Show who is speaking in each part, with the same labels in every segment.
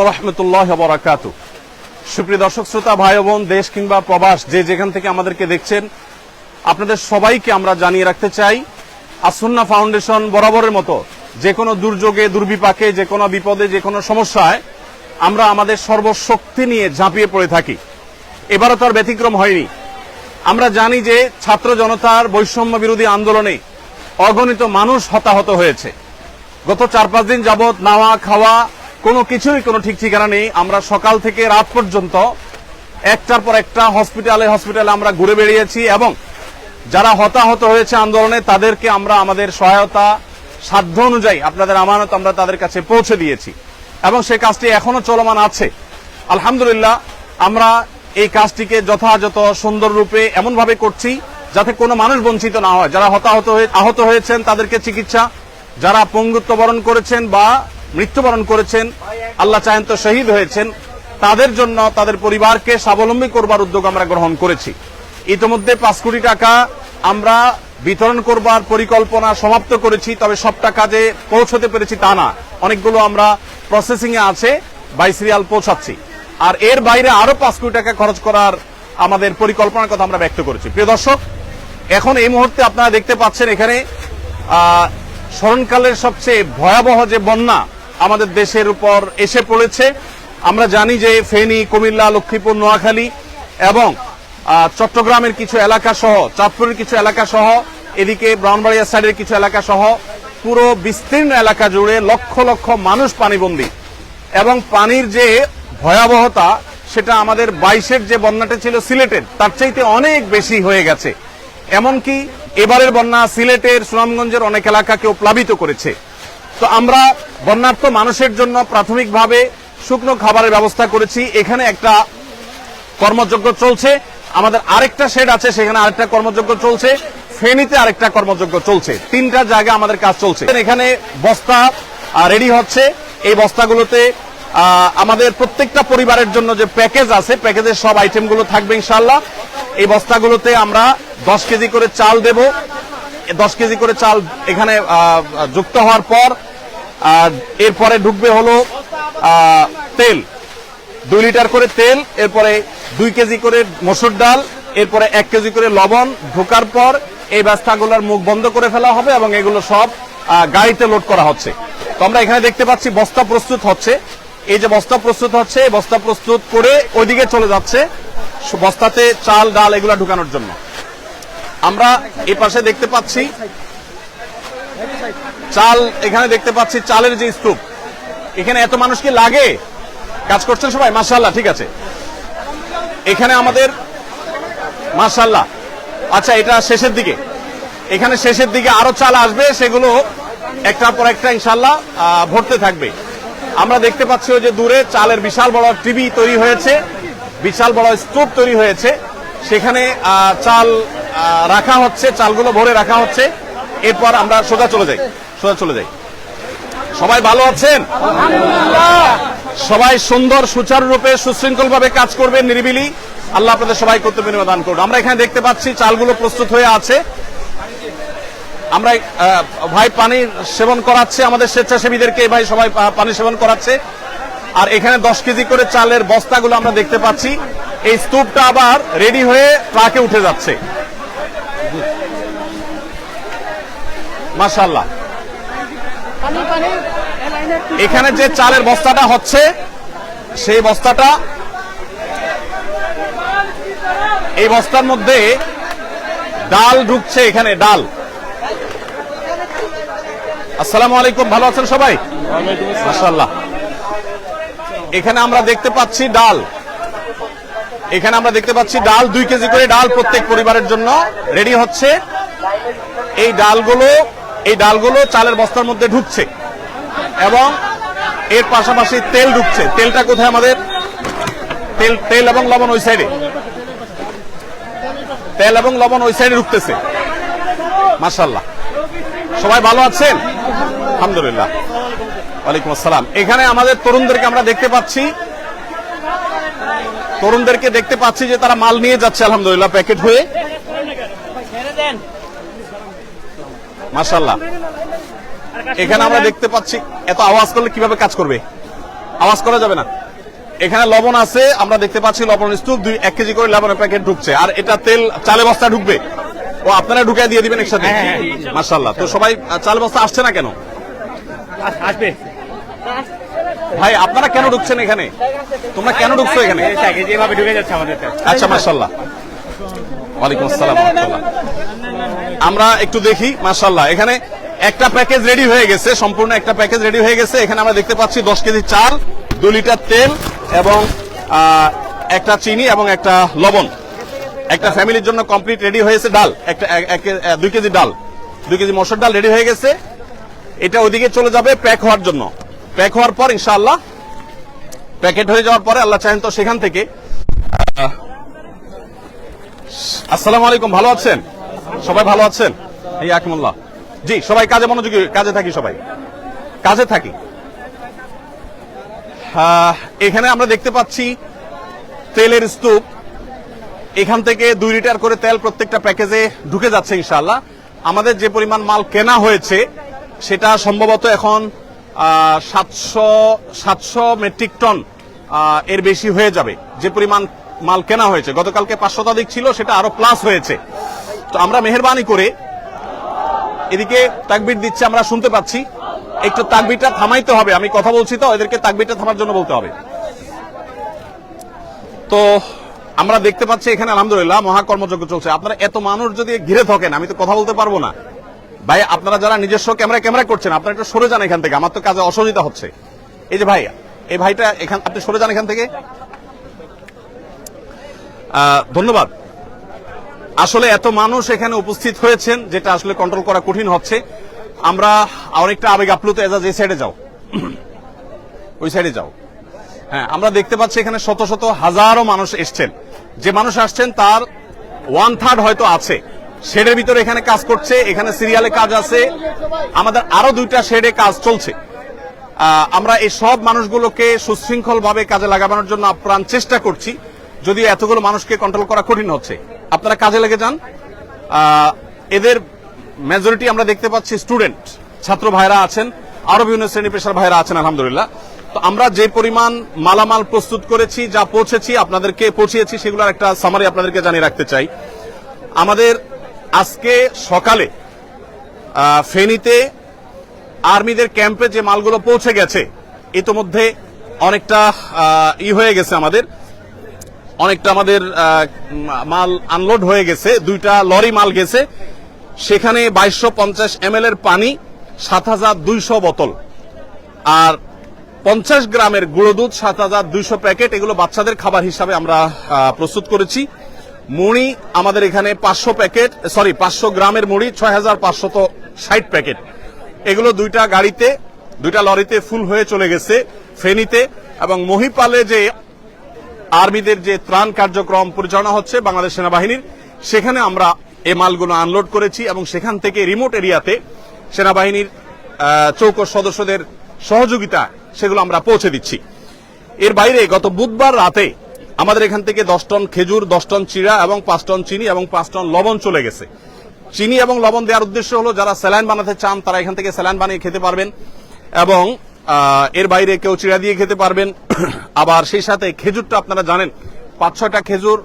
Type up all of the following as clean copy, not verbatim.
Speaker 1: রাহমাতুল্লাহি ওয়া বারাকাতুহু। সুপ্রিয় দর্শক শ্রোতা ভাই বোন, দেশ কিংবা প্রবাস যে যেখান থেকে আমাদেরকে দেখছেন, আপনাদের সবাইকে আমরা জানিয়ে রাখতে চাই, আস-সুন্নাহ ফাউন্ডেশন বরাবরের মতো যে কোনো দুর্যোগে, দুর্বিপাকে, যে কোনো বিপদে, যে কোনো সমস্যায় আমরা আমাদের সর্বশক্তি নিয়ে ঝাঁপিয়ে পড়ে থাকি। এবারও তার ব্যতিক্রম হয়নি। আমরা জানি যে ছাত্র জনতার বৈষম্য বিরোধী আন্দোলনে অগণিত মানুষ হতাহত হয়েছে। গত 4-5 দিন যাবৎ নাওয়া খাওয়া কোনো কিছুই কোনো ঠিক ঠিকানা নেই। আমরা সকাল থেকে রাত পর্যন্ত একটার পর একটা হসপিটালে আমরা ঘুরে বেরিয়েছি এবং যারা হতাহত হয়েছে আন্দোলনে তাদেরকে আমরা আমাদের সহায়তা সাধ্য অনুযায়ী আপনাদের আমানত আমরা তাদের কাছে পৌঁছে দিয়েছি এবং সেই কাজটি এখনো চলমান আছে। আলহামদুলিল্লাহ, আমরা এই কাজটিকে যথাযথ সুন্দর রূপে এমন ভাবে করছি যাতে কোনো মানুষ বঞ্চিত না হয়। যারা আহত হয়েছেন তাদেরকে চিকিৎসা, যারা পঙ্গুত্ব বরণ করেছেন বা মৃত্যুবরণ করেছেন, আল্লাহ চাহেন তো শহীদ হয়েছেন, তাদের জন্য তাদের পরিবারকে স্বাবলম্বী করবার উদ্যোগ আমরা গ্রহণ করেছি। ইতিমধ্যে 5 কোটি টাকা আমরা বিতরণ করবার পরিকল্পনা সমাপ্ত করেছি। তবে সব টাকা যে পৌঁছতে পেরেছি তা না, অনেকগুলো আমরা প্রসেসিং এ আছে, বাই সিরিয়াল পৌঁছাচ্ছি। আর এর বাইরে আরো 5 কোটি টাকা খরচ করার আমাদের পরিকল্পনার কথা আমরা ব্যক্ত করেছি। প্রিয় দর্শক, এখন এই মুহূর্তে আপনারা দেখতে পাচ্ছেন এখানে স্মরণকালের সবচেয়ে ভয়াবহ যে বন্যা আমাদের দেশের উপর এসে পড়েছে। আমরা জানি যে ফেনী, কুমিল্লা, লক্ষ্মীপুর, নোয়াখালী এবং চট্টগ্রামের কিছু এলাকা সহ, চাঁদপুরের কিছু এলাকা সহ, এদিকে ব্রাহ্মণবাড়িয়া সাইডের কিছু এলাকা সহ পুরো বিস্তীর্ণ এলাকা জুড়ে লক্ষ লক্ষ মানুষ পানিবন্দী এবং পানির যে ভয়াবহতা সেটা আমাদের 22-এর যে বন্যাটা ছিল সিলেটের তার চাইতে অনেক বেশি হয়ে গেছে। এমনকি এবারের বন্যা সিলেটের, সুনামগঞ্জের অনেক এলাকাকেও প্লাবিত করেছে। তো আমরা বন্যার্ত মানুষের জন্য প্রাথমিকভাবে শুকনো খাবারের ব্যবস্থা করেছি। এখানে একটা কর্মযজ্ঞ চলছে, আমাদের আরেকটা শেড আছে সেখানে আরেকটা কর্মযজ্ঞ চলছে, ফেনীতে আরেকটা কর্মযজ্ঞ চলছে। 3টা জায়গায় আমাদের কাজ চলছে। এখানে বস্তা রেডি হচ্ছে। এই বস্তাগুলোতে আমাদের প্রত্যেকটা পরিবারের জন্য যে প্যাকেজ আছে, প্যাকেজের সব আইটেমগুলো থাকবে ইনশাআল্লাহ। এই বস্তাগুলোতে আমরা 10 কেজি করে চাল দেব। 10 কেজি করে চাল এখানে যুক্ত হওয়ার পর এরপরে ঢুকবে হলো তেল, 2 লিটার করে তেল, এরপরে 2 কেজি করে মসুর ডাল, এরপরে 1 কেজি করে লবণ ঢোকার পর এই বস্তাগুলোর মুখ বন্ধ করে ফেলা হবে এবং এগুলো সব গাড়িতে লোড করা হচ্ছে। তো আমরা এখানে দেখতে পাচ্ছি বস্তা প্রস্তুত হচ্ছে। এই যে বস্তা প্রস্তুত হচ্ছে, বস্তা প্রস্তুত করে ওইদিকে চলে যাচ্ছে বস্তাতে চাল ডাল এগুলা ঢুকানোর জন্য। আমরা এই পাশে দেখতে পাচ্ছি চাল, এখানে দেখতে পাচ্ছি চালের যে স্তূপ। এখানে এত মানুষ কি লাগে? কাজ করছেন সবাই? মাশাআল্লাহ, ঠিক আছে। এখানে আমাদের মাশাআল্লাহ, আচ্ছা এটা শেষের দিকে, এখানে শেষের দিকে আরো চাল আসবে, সেগুলো একটার পর একটা ইনশাআল্লাহ ভরতে থাকবে। আমরা দেখতে পাচ্ছি ওই যে দূরে চালের বিশাল বড় টিভি তৈরি হয়েছে, বিশাল বড় স্তূপ তৈরি হয়েছে, সেখানে চাল রাখা হচ্ছে, চালগুলো ভরে রাখা হচ্ছে। এরপর আমরা সোজা চলে যাই। সবাই ভালো আছেন? সবাই সুন্দর সুচারুরূপে সুশৃঙ্খল ভাবে কাজ করবেন, নিরিবিলি। আল্লাহ আপনাদের সবাই কর্তব্য দান করুন। আমরা এখানে দেখতে পাচ্ছি চালগুলো প্রস্তুত হয়ে আছে। আমরা ভাই পানি সেবন করাচ্ছে আমাদের স্বেচ্ছাসেবীদেরকে, ভাই সবাই পানি সেবন করাচ্ছে। আর এখানে 10 কেজি করে চালের বস্তাগুলো আমরা দেখতে পাচ্ছি। এই স্তূপটা আবার রেডি হয়ে ট্রাকে উঠে যাচ্ছে। মাশাআল্লাহ, এখানে যে চালের বস্তাটা হচ্ছে সেই বস্তাটা, এই বস্তার মধ্যে ডাল ঢুকছে। এখানে ডাল। আসসালামু আলাইকুম, ভালো আছেন সবাই? মাশাআল্লাহ। এখানে আমরা দেখতে পাচ্ছি ডাল, এখানে আমরা দেখতে পাচ্ছি ডাল, 2 কেজি করে ডাল প্রত্যেক পরিবারের জন্য রেডি হচ্ছে। এই ডালগুলো চালের বস্তার মধ্যে ঢুকছে এবং এর পাশাপাশি তেল ঢুকছে। তেলটা কোথায় আমাদের? তেল এবং লবণ ওই সাইডে, তেল এবং লবণ ওই সাইডে ঢুকতেছে। মাশাআল্লাহ, সবাই ভালো আছেন? আলহামদুলিল্লাহ। ওয়ালাইকুম আসসালাম। এখানে আমাদের তরুণদেরকে আমরা দেখতে পাচ্ছি যে তারা মাল নিয়ে যাচ্ছে আলহামদুলিল্লাহ প্যাকেট হয়ে। মাশাআল্লাহ, এখানে আমরা দেখতে পাচ্ছি। এত আওয়াজ করলে কিভাবে কাজ করবে? আওয়াজ করা যাবে না। এখানে লবণ আছে, আমরা দেখতে পাচ্ছি লবণ স্তূপ 1 কেজি করে লবণের প্যাকেট ঢুকছে। আর এটা তেল চালে বস্তা ঢুকবে, ও আপনারা ঢুকিয়ে দিয়ে দিবেন একসাথে। মাশাআল্লাহ। তো সবাই চালে বস্তা আসছে না কেন?
Speaker 2: আসবে
Speaker 1: ভাই আপনারা কেন ঢুকছেন এখানে? তোমরা কেন ঢুকছো এখানে?
Speaker 2: যেভাবে ঢুকে যাচ্ছে আমাদের।
Speaker 1: আচ্ছা মাশাআল্লাহ। ওয়ালাইকুম আসসালাম ওয়া রাহমাতুল্লাহ। আমরা একটু দেখি। মাশাআল্লাহ, এখানে একটা প্যাকেজ রেডি হয়ে গেছে, সম্পূর্ণ একটা প্যাকেজ রেডি হয়ে গেছে। এখানে আমরা দেখতে পাচ্ছি 10 কেজি চাল, 2 লিটার তেল এবং একটা চিনি এবং একটা লবণ। একটা ফ্যামিলির জন্য কমপ্লিট রেডি হয়েছে। ডাল একটা 2 কেজি ডাল, 2 কেজি মসুর ডাল রেডি হয়ে গেছে। এটা ওইদিকে চলে যাবে প্যাক হওয়ার জন্য। প্যাক হওয়ার পর ইনশাআল্লাহ প্যাকেট হয়ে যাওয়ার পরে আল্লাহ চাহেন তো সেখান থেকে। আসসালামু আলাইকুম, ভালো আছেন সবাই? ভালো আছেন? এই আকিমুল্লাহ। জি, সবাই কাজে মনোযোগী, কাজে থাকি, সবাই কাজে থাকি। এখানে আমরা দেখতে পাচ্ছি তেলের স্তূপ। এখান থেকে 2 লিটার করে তেল প্রত্যেকটা প্যাকেজে ঢুকে যাচ্ছে ইনশাআল্লাহ। আমাদের যে পরিমাণ মাল কেনা হয়েছে সেটা সম্ভবত এখন 700 মেট্রিক টন এর বেশি হয়ে যাবে। যে পরিমাণ মাল কেনা হয়েছে, গতকালকে 500 শতাধিক ছিল, সেটা আরো প্লাস হয়েছে। তো আমরা মেহেরবানি করে, এদিকে তাকবীর দিচ্ছে আমরা শুনতে পাচ্ছি, একটু তাকবীরটা থামাইতে হবে। আমি কথা বলছি তো, এদেরকে তাকবীরটা থামার জন্য বলতে হবে। তো আমরা দেখতে পাচ্ছি এখানে আলহামদুলিল্লাহ মহাকর্মযজ্ঞ চলছে। আপনারা এত মানুষ যদি ঘিরে থাকেন, আমি তো কথা বলতে পারবো না। ভাই আপনারা যারা নিজস্ব ক্যামেরা করছেন, আপনারা একটু সরে যান এখান থেকে, আমার তো কাজে অসুবিধা হচ্ছে। এই যে ভাই, এই ভাইটা এখান, আপনি সরে যান এখান থেকে। ধন্যবাদ। আসলে এত মানুষ এখানে উপস্থিত হয়েছেন, যেটা আসলে কন্ট্রোল করা কঠিন হচ্ছে। আমরা অনেকটা আবেগ আপ্লুত। এজাজ এই সাইডে যাও, ওই সাইডে যাও। হ্যাঁ, আমরা দেখতে পাচ্ছি এখানে শত শত হাজারো মানুষ এসছেন। যে মানুষ আসছেন তার 1/3 হয়তো আছে শেডের ভিতরে এখানে কাজ করছে। এখানে সিরিয়ালে কাজ আছে, আমাদের আরো 2টা শেডে কাজ চলছে। আমরা এই সব মানুষগুলোকে সুশৃঙ্খল ভাবে কাজে লাগানোর জন্য আপ্রাণ চেষ্টা করছি, যদিও এতগুলো মানুষকে কন্ট্রোল করা কঠিন হচ্ছে। আপনারা কাজে লেগে যান। এদের মেজরিটি আমরা দেখতে পাচ্ছি স্টুডেন্ট, ছাত্র ভাইরা আছেন, আরো বিভিন্ন শ্রেণী পেশার ভাইরা আছেন আলহামদুলিল্লাহ। তো আমরা যে পরিমাণ মালামাল প্রস্তুত করেছি, যা পৌঁছেছি আপনাদেরকে পৌঁছিয়েছি, সেগুলোর একটা সামারি আপনাদেরকে জানিয়ে রাখতে চাই। আমাদের আজকে সকালে ফেনীতে আর্মিদের ক্যাম্পে যে মালগুলো পৌঁছে গেছে, ইতোমধ্যে অনেকটা হয়ে গেছে, অনেকটা আমাদের মাল আনলোড হয়ে গেছে। 2টা লরি মাল গেছে, সেখানে 2250 ml এর পানি, 7200 বোতল, আর 50 গ্রামের গুঁড়ো দুধ 7200 প্যাকেট। এগুলো বাচ্চাদের খাবার হিসাবে আমরা প্রস্তুত করেছি। মুড়ি আমাদের এখানে 500 গ্রামের মুড়ি 6560 প্যাকেট। এগুলো 2টা লরিতে ফুল হয়ে চলে গেছে ফেনীতে। এবং মহিপালে যে আর্মিদের যে ত্রাণ কার্যক্রম পরিচালনা হচ্ছে বাংলাদেশ সেনাবাহিনীর, সেখানে আমরা এই মালগুলো আনলোড করেছি এবং সেখান থেকে রিমোট এরিয়াতে সেনাবাহিনীর চৌকস সদস্যদের সহযোগিতা সেগুলো আমরা পৌঁছে দিচ্ছি। এর বাইরে গত বুধবার রাতে আমাদের এখান থেকে 10 টন খেজুর, 10 টন চিড়া এবং 5 টন চিনি এবং 5 টন লবণ চলে গেছে। চিনি এবং লবণ দেওয়ার উদ্দেশ্য হলো যারা স্যালাইন বানাতে চান তারা এখান থেকে স্যালাইন বানিয়ে খেতে পারবেন, এবং এর বাইরে কেউ চিড়া দিয়ে খেতে পারবেন। আবার সেই সাথে খেজুরটা আপনারা জানেন 5-6টা খেজুর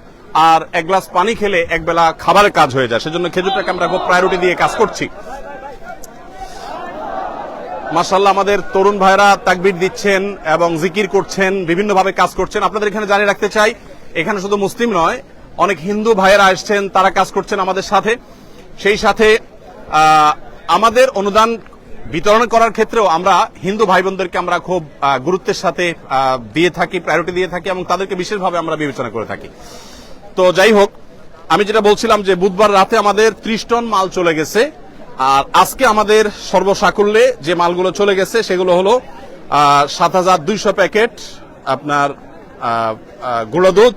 Speaker 1: আর 1 গ্লাস পানি খেলে একবেলা খাবারের কাজ হয়ে যায়, সেজন্য খেজুরটাকে আমরা খুব প্রায়োরিটি দিয়ে কাজ করছি। মাশাআল্লাহ, আমাদের তরুণ ভাইরা তাকবীর দিচ্ছেন এবং জিকির করছেন, বিভিন্নভাবে কাজ করছেন। আপনাদের এখানে জানিয়ে রাখতে চাই, এখানে শুধু মুসলিম নয়, অনেক হিন্দু ভাইয়েরা আসছেন, তারা কাজ করছেন আমাদের সাথে। সেই সাথে আমাদের অনুদান বিতরণ করার ক্ষেত্রেও আমরা হিন্দু ভাই বোনদেরকে আমরা খুব গুরুত্বের সাথে দিয়ে থাকি, প্রায়োরিটি দিয়ে থাকি এবং তাদেরকে বিশেষভাবে আমরা বিবেচনা করে থাকি। তো যাই হোক, আমি যেটা বলছিলাম যে বুধবার রাতে আমাদের 30 টন মাল চলে গেছে, আর আজকে আমাদের সর্বসাকুল্যে যে মালগুলো চলে গেছে সেগুলো হলো 7200 প্যাকেট আপনার গুঁড়ো দুধ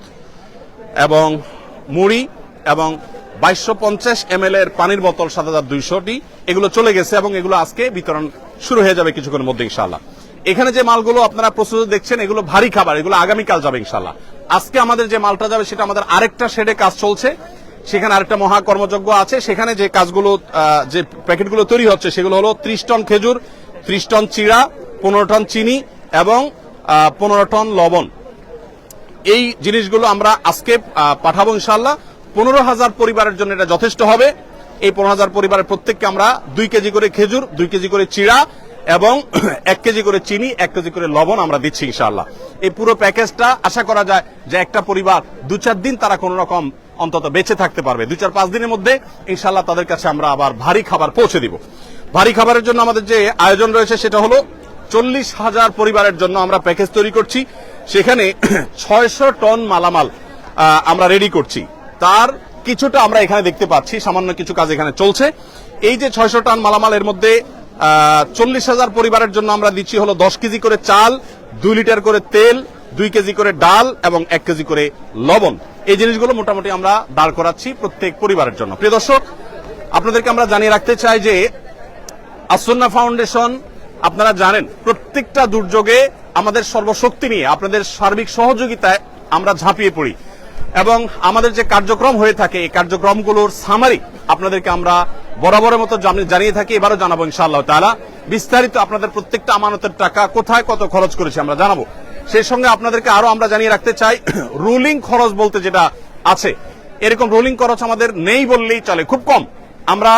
Speaker 1: এবং মুড়ি এবং 2250 ml এর পানির বোতল 7200টি, এগুলো চলে গেছে এবং এগুলো আজকে বিতরণ শুরু হয়ে যাবে কিছুক্ষণের মধ্যে ইনশাআল্লাহ। এখানে যে মালগুলো আপনারা প্রস্তুত দেখছেন এগুলো ভারী খাবার, এগুলো আগামীকাল যাবে ইনশাআল্লাহ। আজকে আমাদের যে মালটা যাবে সেটা আমাদের আরেকটা শেডে কাজ চলছে, সেখানে আরেকটা মহা কর্মযজ্ঞ আছে। সেখানে যে কাজগুলো, যে প্যাকেটগুলো তৈরি হচ্ছে সেগুলো হলো 30 টন খেজুর, 30 টন চিড়া, 15 টন চিনি এবং 15 টন লবণ। এই জিনিসগুলো আমরা আজকে পাঠাবো ইনশাআল্লাহ। 15,000 পরিবারের জন্য এটা যথেষ্ট হবে। এই 15,000 পরিবারের প্রত্যেককে আমরা 2 কেজি করে খেজুর, 2 কেজি করে চিড়া এবং 1 কেজি করে চিনি, 1 কেজি করে লবণ আমরা দিচ্ছি ইনশাআল্লাহ। এই পুরো প্যাকেজটা আশা করা যায় যে একটা পরিবার 2-4 দিন তারা কোন রকম অন্তত বেঁচে থাকতে পারবে। 2-4-5 দিনের মধ্যে ইনশাআল্লাহ তাদের কাছে আমরা আবার ভারী খাবার পৌঁছে দিব। ভারী খাবারের জন্য আমাদের যে আয়োজন রয়েছে সেটা হলো 40,000 পরিবারের জন্য আমরা প্যাকেজ তৈরি করছি। সেখানে 600 টন মালামাল আমরা রেডি করছি। তার কিছুটা আমরা এখানে দেখতে পাচ্ছি, সামান্য কিছু কাজ এখানে চলছে। এই যে 600 টন মালামাল, এর মধ্যে 40,000 পরিবারের জন্য আমরা দিচ্ছি হলো 10 কেজি করে চাল, 2 লিটার করে তেল, 2 কেজি করে ডাল এবং 1 কেজি করে লবণ। এই জিনিসগুলো মোটামুটি আমরা দাঁড় করাচ্ছি প্রত্যেক পরিবারের জন্য। প্রিয় দর্শক, আপনাদেরকে আমরা জানিয়ে রাখতে চাই যে আসুন্নাহ ফাউন্ডেশন, আপনারা জানেন প্রত্যেকটা দুর্যোগে আমাদের সর্বশক্তি নিয়ে আপনাদের সার্বিক সহযোগিতায় আমরা ঝাঁপিয়ে পড়ি এবং আমাদের যে কার্যক্রম হয়ে থাকে এই কার্যক্রমগুলোর সামারি আপনাদেরকে আমরা বরাবরের মতো জানিয়ে থাকি, এবারও জানাবো ইনশাআল্লাহ তাআলা। বিস্তারিত আপনাদের প্রত্যেকটা আমানতের টাকা কোথায় কত খরচ করেছি আমরা জানাবো। সেই সঙ্গে আপনাদেরকে আরো আমরা জানিয়ে রাখতে চাই, রুলিং খরচ বলতে যেটা আছে, এরকম রুলিং খরচ আমাদের নেই বললেই চলে, খুব কম। আমরা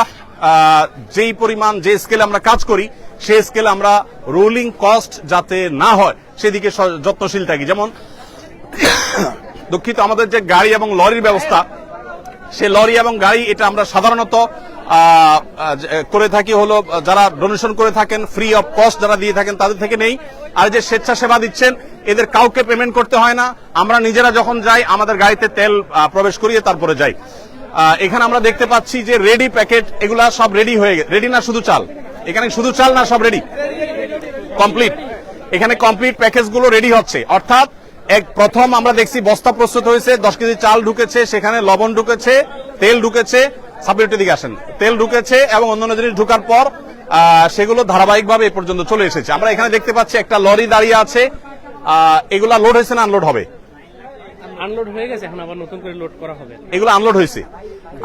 Speaker 1: যেই পরিমাণ যে স্কেলে আমরা কাজ করি সেই স্কেলে আমরা রুলিং কস্ট যাতে না হয় সেদিকে যত্নশীল থাকি। যেমন দুঃখিত, আমাদের যে গাড়ি এবং লরির ব্যবস্থা, সে লরি এবং গাড়ি এটা আমরা সাধারণত করে থাকি হলো যারা ডোনেশন করে থাকেন, ফ্রি অফ কস্ট যারা দিয়ে থাকেন তাদের থেকে নেই। আর যে স্বেচ্ছাসেবা দিচ্ছেন এদের কাউকে পেমেন্ট করতে হয় না। আমরা নিজেরা যখন যাই আমাদের গাড়িতে তেল প্রবেশ করিয়ে তারপরে যাই। এখানে আমরা দেখতে পাচ্ছি যে রেডি প্যাকেট, এগুলা সব রেডি হয়ে গেছে। রেডি না শুধু চাল, এখানে শুধু চাল না, সব রেডি কমপ্লিট। এখানে কমপ্লিট প্যাকেজ গুলো রেডি হচ্ছে, অর্থাৎ প্রথম আমরা দেখছি বস্তা প্রস্তুত হয়েছে, 10 কেজি চাল ঢুকেছে, সেখানে লবণ ঢুকেছে, তেল ঢুকেছে, সাবজেক্টের দিকে আসেন, তেল ঢুকেছে এবং অন্যান্য জিনিস ঢুকার পর সেগুলো ধারাবাহিকভাবে এ পর্যন্ত চলে এসেছে। আমরা এখানে দেখতে পাচ্ছি একটা লরি দাঁড়িয়ে আছে। এগুলা লোড হয়েছে না আনলোড হবে?
Speaker 3: আনলোড হয়ে গেছে, এখন আবার নতুন করে লোড করা হবে।
Speaker 1: এগুলো আনলোড হয়েছে।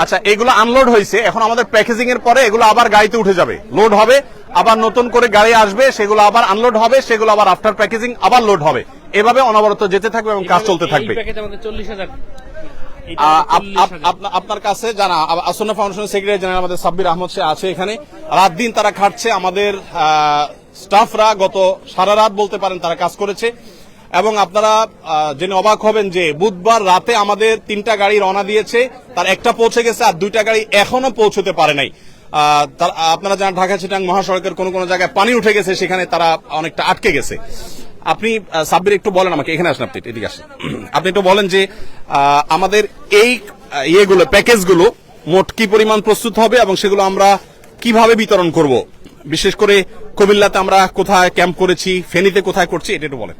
Speaker 1: আচ্ছা, এগুলো আনলোড হয়েছে, এখন আমাদের প্যাকেজিং এর পরে এগুলো আবার গাড়িতে উঠে যাবে, লোড হবে, আবার নতুন করে গাড়ি আসবে, সেগুলো আবার আনলোড হবে, সেগুলো আবার আফটার প্যাকেজিং আবার লোড হবে। এভাবে অনবরত যেতে থাকবে এবং কাজ চলতে থাকবে।
Speaker 3: এই প্যাকেজ আমাদের 40,000।
Speaker 1: আপনার কাছে জানা আসুন্নাহ ফাউন্ডেশনের সেক্রেটারি জেনারেল আমাদের সাব্বির আহমদ সে আছে এখানে। রাত দিন তারা খাটছে, আমাদের স্টাফরা গত সারা রাত বলতে পারেন তারা কাজ করেছে। এবং আপনারা জেনে অবাক হবেন যে বুধবার রাতে আমাদের 3টা গাড়ি রওনা দিয়েছে, তার একটা পৌঁছে গেছে আর 2টা গাড়ি এখনো পৌঁছতে পারে নাই। আপনারা জানেন ঢাকা চিটাং মহাসড়কের কোন কোন জায়গায় পানি উঠে গেছে, সেখানে তারা অনেকটা আটকে গেছে। আপনি সাব্বির একটু বলেন আমাকে, এখানে আসেন, আপনি এদিকে আসেন, আপনি একটু বলেন যে আমাদের এই ইয়েগুলো প্যাকেজগুলো মোট কি পরিমাণ প্রস্তুত হবে এবং সেগুলো আমরা কিভাবে বিতরণ করব, বিশেষ করে কুমিল্লাতে আমরা কোথায় ক্যাম্প করেছি, ফেনীতে কোথায় করছি, এটা একটু বলেন।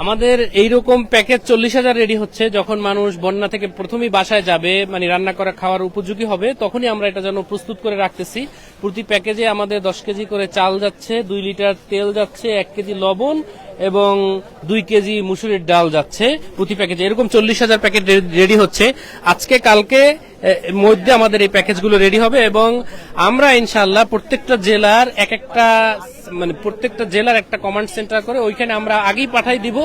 Speaker 3: আমাদের এইরকম প্যাকেজ 40,000 রেডি হচ্ছে। যখন মানুষ বন্যা থেকে প্রথমেই বাসায় যাবে, মানে রান্না করা খাওয়ার উপযোগী হবে, তখনই আমরা এটা যেন প্রস্তুত করে রাখতেছি। প্রতি প্যাকেজে আমাদের 10 কেজি করে চাল যাচ্ছে, 2 লিটার তেল যাচ্ছে, 1 কেজি লবণ এবং 2 কেজি মুসুরির ডাল যাচ্ছে প্রতি প্যাকেজে। এরকম 40,000 প্যাকেট রেডি হচ্ছে। আজকে কালকে মধ্যে আমাদের এই প্যাকেজগুলো রেডি হবে এবং আমরা ইনশাআল্লাহ প্রত্যেকটা জেলার প্রত্যেকটা জেলার একটা কমান্ড সেন্টার করে ওইখানে আমরা আগেই পাঠাই দিব,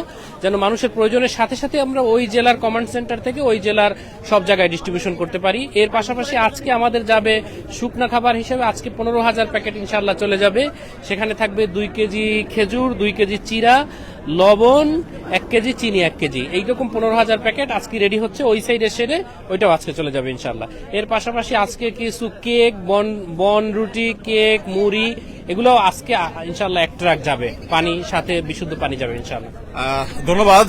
Speaker 3: যেন মানুষের প্রয়োজনের সাথে সাথে আমরা ওই জেলার কমান্ড সেন্টার থেকে ওই জেলার সব জায়গায় ডিস্ট্রিবিউশন করতে পারি। এর পাশাপাশি আজকে আমাদের যাবে শুকনা খাবার হিসেবে, আজকে 15,000 প্যাকেট ইনশাআল্লাহ চলে যাবে। সেখানে থাকবে 2 কেজি খেজুর, 2 কেজি চিরা, লবণ, 1 কেজি চিনি, 1 কেজি, এইরকম 15,000 প্যাকেট আজকে রেডি হচ্ছে। ওই সাইডে সেরে ওইটাও আজকে চলে যাবে ইনশাআল্লাহ। এর পাশাপাশি আজকে কিছু কেক, বন রুটি, কেক, মুড়ি, এগুলো আজকে ইনশাআল্লাহ 1 ট্রাক যাবে, পানি সাথে বিশুদ্ধ পানি যাবে ইনশাআল্লাহ।
Speaker 1: ধন্যবাদ।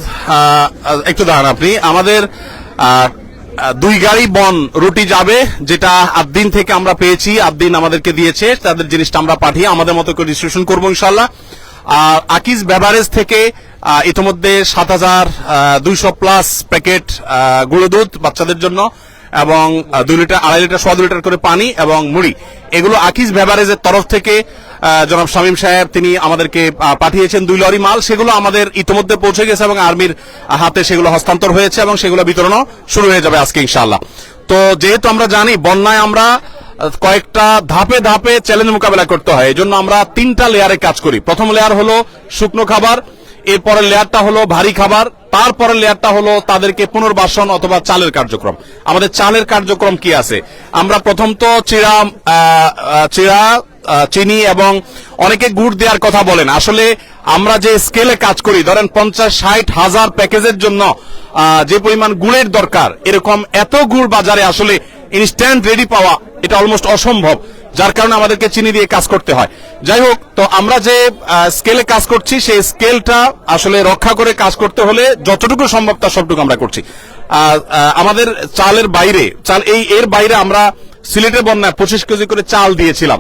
Speaker 1: একটু দাঁড়ান আপনি, আমাদের 2 গাড়ি বন রুটি যাবে, যেটা আদিন থেকে আমরা পেয়েছি, আদিন আমাদেরকে দিয়েছে, তাদের জিনিসটা আমরা পাঠিয়ে আমাদের মতো করে ডিস্ট্রিবিউশন করবো ইনশাআল্লাহ। আর আকিজ বেভারেজ থেকে ইতিমধ্যে 7,200 প্লাস প্যাকেট গুঁড়ো দুধ বাচ্চাদের জন্য এবং 2 লিটার, 2.5 লিটার, 2.25 লিটার করে পানি এবং মুড়ি, এগুলো আকিজ বেভারেজের তরফ থেকে জনাব শামীম সাহেব তিনি আমাদেরকে পাঠিয়েছেন 2 লরি মাল। সেগুলো আমাদের ইতিমধ্যে পৌঁছে গেছে এবং আর্মির হাতে সেগুলো হস্তান্তর হয়েছে এবং সেগুলো বিতরণও শুরু হয়ে যাবে আজকে ইনশাআল্লাহ। তো যেহেতু আমরা জানি বন্যায় আমরা কয়েকটা ধাপে ধাপে চ্যালেঞ্জ মোকাবেলা করতে হয়, এই জন্য আমরা 3টা লেয়ারে কাজ করি। প্রথম লেয়ার হলো শুকনো খাবার, এরপরের লেয়ারটা হলো ভারী খাবার, তারপরের লেয়ারটা হলো তাদেরকে পুনর্বাসন অথবা চালের কার্যক্রম। আমাদের চালের কার্যক্রম কি আছে? আমরা প্রথম তো চিড়া, চিনি এবং অনেকে গুড় দেওয়ার কথা বলেন। আসলে আমরা যে স্কেলে কাজ করি, ধরেন 50-60 হাজার প্যাকেজের জন্য যে পরিমাণ গুড়ের দরকার, এরকম এত গুড় বাজারে আসলে ইনস্ট্যান্ট রেডি পাওয়া এটা অলমোস্ট অসম্ভব, যার কারণে আমাদেরকে চিনি দিয়ে কাজ করতে হয়। যাই হোক, তো আমরা যে স্কেলে কাজ করছি সেই স্কেলটা আসলে রক্ষা করে কাজ করতে হলে যতটুকু সম্ভব তার সবটুকু আমরা করছি। আমাদের চালের বাইরে এর বাইরে আমরা সিলেটের বন্যায় 25 কেজি করে চাল দিয়েছিলাম।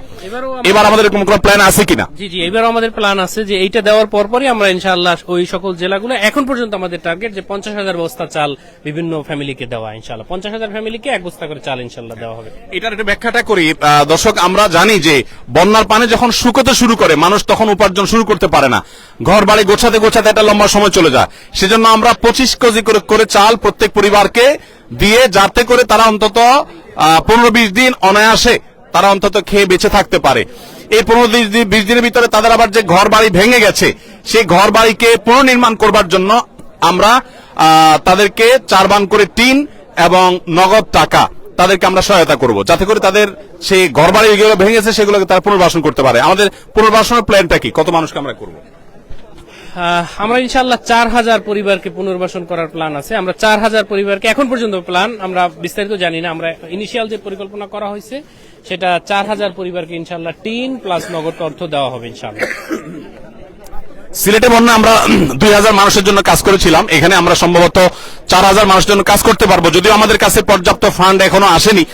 Speaker 1: এবার আমাদের এরকম কোনো প্ল্যান আছে কিনা?
Speaker 3: জি জি, এবার আমাদের প্ল্যান আছে যে এইটা দেওয়ার পরপরই আমরা ইনশাআল্লাহ ওই সকল জেলাগুলো, এখন পর্যন্ত আমাদের টার্গেট যে 50,000 বস্তা চাল বিভিন্ন ফ্যামিলিকে দেওয়া। ইনশাআল্লাহ 50,000 ফ্যামিলিকে 1 বস্তা করে চাল ইনশাআল্লাহ দেওয়া হবে।
Speaker 1: এটার একটা ব্যাখ্যাটা করি দর্শক। আমরা জানি যে বন্যার পানি যখন শুকোতে শুরু করে মানুষ তখন উপার্জন শুরু করতে পারে না, ঘর বাড়ি গোছাতে গোছাতে একটা লম্বা সময় চলে যায়। সেজন্য আমরা 25 কেজি করে চাল প্রত্যেক পরিবারকে দিয়ে, যাতে করে তারা অন্তত 15-20 দিন অনায়াসে তারা অন্তত খেয়ে বেঁচে থাকতে পারে। এই 15-20 দিনের ভিতরে তাদের আবার যে ঘর বাড়ি ভেঙে গেছে সেই ঘর বাড়িকে পুনর্নির্মাণ করবার জন্য আমরা তাদেরকে 4 বান করে টিন এবং নগদ টাকা তাদেরকে আমরা সহায়তা করব, যাতে করে তাদের সেই ঘর বাড়ি যেগুলো ভেঙেছে সেগুলোকে তারা পুনর্বাসন করতে পারে। আমাদের পুনর্বাসনের প্ল্যানটা কি? কত মানুষকে আমরা করব?
Speaker 3: আমরা ইনশাআল্লাহ 4,000 পরিবারকে পুনর্বাসন করার প্ল্যান আছে। আমরা 4,000 পরিবারকে এখন পর্যন্ত প্ল্যান, আমরা বিস্তারিত জানি না, আমরা ইনিশিয়াল যে পরিকল্পনা করা হয়েছে সেটা 4,000 পরিবারকে ইনশাআল্লাহ টিন প্লাস নগদ অর্থ দেওয়া হবে ইনশাআল্লাহ।
Speaker 1: সিলেটে বন্যা আমরা 2,000 মানুষের জন্য কাজ করেছিলাম, এখানে আমরা সম্ভবত 4,000 মানুষের জন্য কাজ করতে পারবো, যদিও আমাদের কাছে পর্যাপ্ত ফান্ড এখনো আসেনি।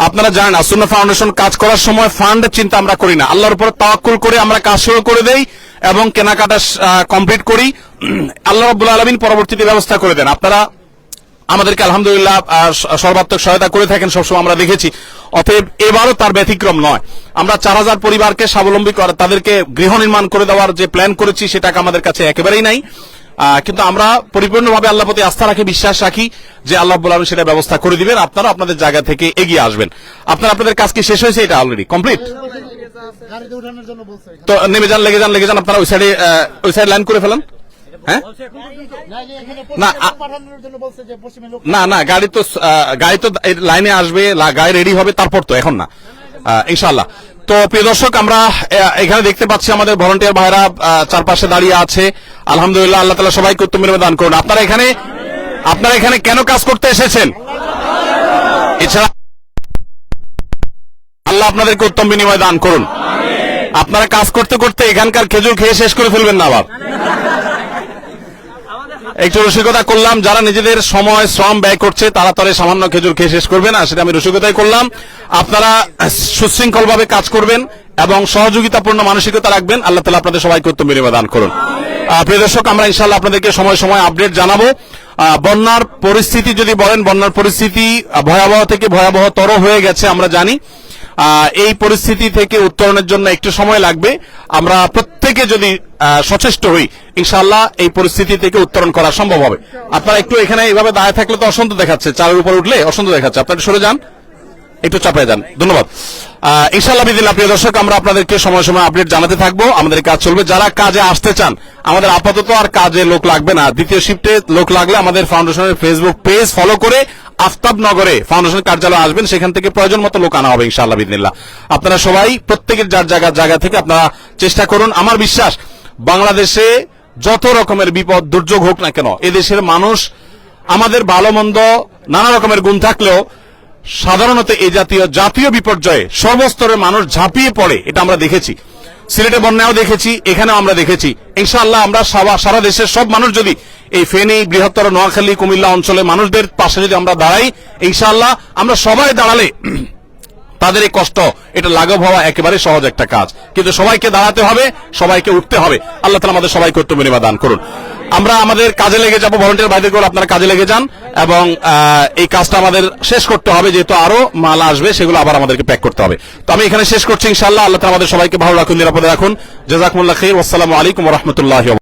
Speaker 1: আপনারা জানেন আসুন্নাহ ফাউন্ডেশন কাজ করার সময় ফান্ডের চিন্তা আমরা করি না, আল্লাহর উপর তাওয়াক্কুল করে আমরা কাজ শুরু করে দেই এবং কেনাকাটা কমপ্লিট করি। আল্লাহ রাব্বুল আলামিন পরবর্তীতে ব্যবস্থা করে দেন। আপনারা আমাদেরকে আলহামদুলিল্লাহ সর্বাত্মক সহায়তা করে থাকেন, সবসময় আমরা দেখেছি। অতএব এবারও তার ব্যতিক্রম নয়। আমরা 4,000 পরিবারকে স্বাবলম্বী করে তাদেরকে গৃহ নির্মাণ করে দেওয়ার যে প্ল্যান করেছি সে টাকা আমাদের কাছে একেবারেই নাই, কিন্তু আমরা পরিপূর্ণভাবে আল্লাহর প্রতি আস্থা রাখি, বিশ্বাস রাখি যে আল্লাহ রাব্বুল আলামিন সেটা ব্যবস্থা করে দিবেন। আপনারা আপনাদের জায়গা থেকে এগিয়ে আসবেন। আপনাদের কাজ কি শেষ হয়েছে? এটা অলরেডি কমপ্লিট। তো নেমে যান, লেগে যান। আপনারা ওই সাইড লাইন করে ফেলেন। হ্যাঁ, না গাড়ি তো লাইনে আসবে, গাড়ি রেডি হবে, তারপর তো, এখন না ইনশাআল্লাহ। তো প্রিয় দর্শক, আমরা এখানে দেখতে পাচ্ছি আমাদের ভলান্টিয়ার ভাইরা চারপাশে দাঁড়িয়ে আছে। আলহামদুলিল্লাহ, আল্লাহ তাআলা সবাইকে উত্তম বিনিময় দান করুন। আপনারা এখানে কেন কাজ করতে এসেছেন? এছাড়া আল্লাহ আপনাদেরকে উত্তম বিনিময় দান করুন। আপনারা কাজ করতে করতে এখানকার খেজুর খেয়ে শেষ করে ফেলবেন না আবার। একটু রসিকতা করলাম, যারা নিজেদের সময় শ্রম ব্যয় করছে তারা তরে সামান্য খেজুর খেয়ে শেষ করবে না, সেটা আমি রসিকতাই করলাম। আপনারা সুশৃঙ্খল ভাবে কাজ করবেন এবং সহযোগিতাপূর্ণ মানসিকতা রাখবেন। আল্লাহ তাআলা আপনাদের সবাইকে উত্তম বিনিময় দান করুন। প্রিয় দর্শক, আমরা ইনশাআল্লাহ আপনাদেরকে সময় সময় আপডেট জানাবো। বন্যার পরিস্থিতি যদি বলেন, বন্যার পরিস্থিতি ভয়াবহ থেকে ভয়াবহতর হয়ে গেছে আমরা জানি। এই পরিস্থিতি থেকে উত্তরণের জন্য একটু সময় লাগবে। আমরা প্রত্যেকে যদি সচেষ্ট হই, ইনশাআল্লাহ এই পরিস্থিতি থেকে উত্তরণ করা সম্ভব হবে। আপনারা একটু এখানে এইভাবে দাঁড়িয়ে থাকলে তো অসুন্দর দেখাচ্ছে, চালের উপর উঠলে অসুন্দর দেখাচ্ছে, আপনারা সরে যান, একটু চাপায় যান। ধন্যবাদ। ইনশাআল্লাহ বিদিল্লাহ প্রিয় দর্শক, আমরা আপনাদেরকে সময় সময় আপডেট জানাতে থাকবো। আমাদের কাজ চলবে। যারা কাজে আসতে চান, আমাদের আপাতত আর কাজে লোক লাগবে না। দ্বিতীয় শিফটে লোক লাগলে আমাদের ফাউন্ডেশনের ফেসবুক পেজ ফলো করে আফতাবনগরে ফাউন্ডেশন কার্যালয়ে আসবেন, সেখান থেকে প্রয়োজন মতো লোক আনা হবে ইনশাআল্লাহ বিদিল্লাহ। আপনারা সবাই প্রত্যেকের যার জায়গা থেকে আপনারা চেষ্টা করুন। আমার বিশ্বাস, বাংলাদেশে যত রকমের বিপদ দুর্যোগ হোক না কেন, এদেশের মানুষ, আমাদের ভালো মন্দ নানা রকমের গুণ থাকলেও সাধারণত এই জাতীয় বিপর্যয়ে সর্বস্তরের মানুষ ঝাঁপিয়ে পড়ে, এটা আমরা দেখেছি। সিলেটে বন্যাও দেখেছি, এখানেও আমরা দেখেছি। ইনশাআল্লাহ আমরা সারা দেশের সব মানুষ যদি এই ফেনী, বৃহত্তর নোয়াখালী, কুমিল্লা অঞ্চলে মানুষদের পাশে যদি আমরা দাঁড়াই, ইনশাআল্লাহ আমরা সবাই দাঁড়ালে তাদের এই কষ্ট এটা লাঘব হওয়া একেবারে সহজ একটা কাজ। কিন্তু সবাইকে দাঁড়াতে হবে, সবাইকে উঠতে হবে। আল্লাহ তাআলা আমাদের সবাইকে উত্তম বিনিময় দান করুন। আমরা আমাদের কাজে লেগে যাব। ভলান্টিয়ার ভাইদের করে আপনারা কাজে লেগে যান এবং এই কাজটা আমাদের শেষ করতে হবে, যেহেতু আরো মাল আসবে, সেগুলো আবার আমাদেরকে প্যাক করতে হবে। তো আমি এখানে শেষ করছি ইনশাআল্লাহ। আল্লাহ তাআলা আমাদের সবাইকে ভালো রাখুন, নিরাপদে রাখুন। জাযাকুমুল্লাহ খাইর। ওয়াসসালামু আলাইকুম ওয়া রাহমাতুল্লাহি।